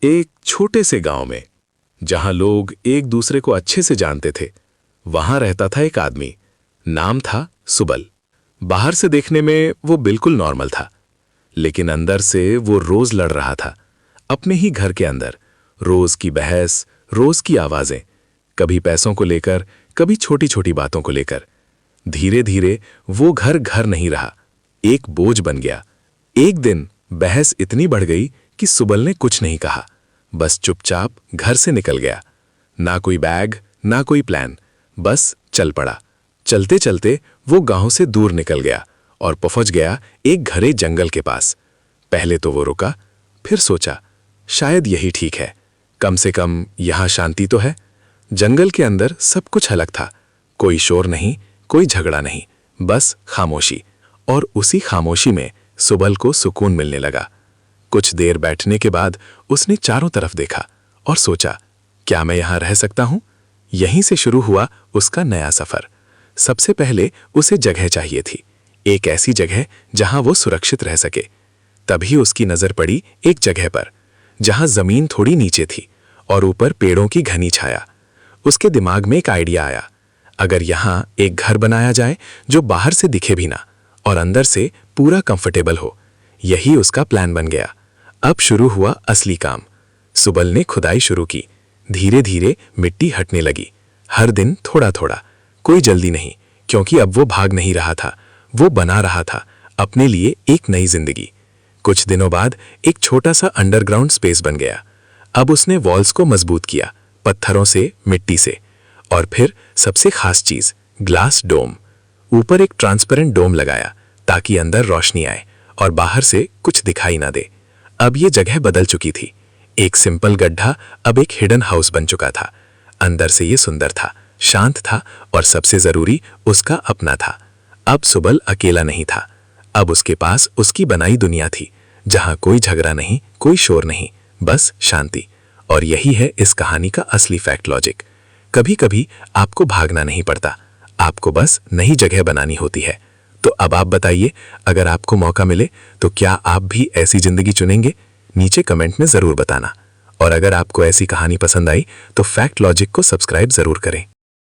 एक छोटे से गांव में, जहां लोग एक दूसरे को अच्छे से जानते थे, वहां रहता था एक आदमी। नाम था सुबल। बाहर से देखने में वो बिल्कुल नॉर्मल था, लेकिन अंदर से वो रोज लड़ रहा था, अपने ही घर के अंदर। रोज की बहस, रोज की आवाजें, कभी पैसों को लेकर, कभी छोटी छोटी बातों को लेकर। धीरे धीरे वो घर घर नहीं रहा, एक बोझ बन गया। एक दिन बहस इतनी बढ़ गई कि सुबल ने कुछ नहीं कहा, बस चुपचाप घर से निकल गया। ना कोई बैग, ना कोई प्लान, बस चल पड़ा। चलते चलते वो गांव से दूर निकल गया और पहुंच गया एक घने जंगल के पास। पहले तो वो रुका, फिर सोचा, शायद यही ठीक है, कम से कम यहां शांति तो है। जंगल के अंदर सब कुछ अलग था, कोई शोर नहीं, कोई झगड़ा नहीं, बस खामोशी। और उसी खामोशी में सुबल को सुकून मिलने लगा। कुछ देर बैठने के बाद उसने चारों तरफ देखा और सोचा, क्या मैं यहां रह सकता हूं? यहीं से शुरू हुआ उसका नया सफर। सबसे पहले उसे जगह चाहिए थी, एक ऐसी जगह जहां वो सुरक्षित रह सके। तभी उसकी नजर पड़ी एक जगह पर, जहां जमीन थोड़ी नीचे थी और ऊपर पेड़ों की घनी छाया। उसके दिमाग में एक आइडिया आया, अगर यहां एक घर बनाया जाए जो बाहर से दिखे भी ना और अंदर से पूरा कंफर्टेबल हो। यही उसका प्लान बन गया। अब शुरू हुआ असली काम। सुबल ने खुदाई शुरू की। धीरे धीरे मिट्टी हटने लगी, हर दिन थोड़ा थोड़ा। कोई जल्दी नहीं, क्योंकि अब वो भाग नहीं रहा था, वो बना रहा था अपने लिए एक नई जिंदगी। कुछ दिनों बाद एक छोटा सा अंडरग्राउंड स्पेस बन गया। अब उसने वॉल्स को मजबूत किया, पत्थरों से, मिट्टी से। और फिर सबसे खास चीज, ग्लास डोम। ऊपर एक ट्रांसपेरेंट डोम लगाया ताकि अंदर रोशनी आए और बाहर से कुछ दिखाई ना दे। अब ये जगह बदल चुकी थी। एक सिंपल गड्ढा अब एक हिडन हाउस बन चुका था। अंदर से ये सुंदर था, शांत था और सबसे जरूरी, उसका अपना था। अब सुबल अकेला नहीं था, अब उसके पास उसकी बनाई दुनिया थी, जहां कोई झगड़ा नहीं, कोई शोर नहीं, बस शांति। और यही है इस कहानी का असली फैक्ट लॉजिक। कभी कभी आपको भागना नहीं पड़ता, आपको बस नई जगह बनानी होती है। तो अब आप बताइए, अगर आपको मौका मिले तो क्या आप भी ऐसी जिंदगी चुनेंगे? नीचे कमेंट में जरूर बताना। और अगर आपको ऐसी कहानी पसंद आई तो फैक्ट लॉजिक को सब्सक्राइब जरूर करें।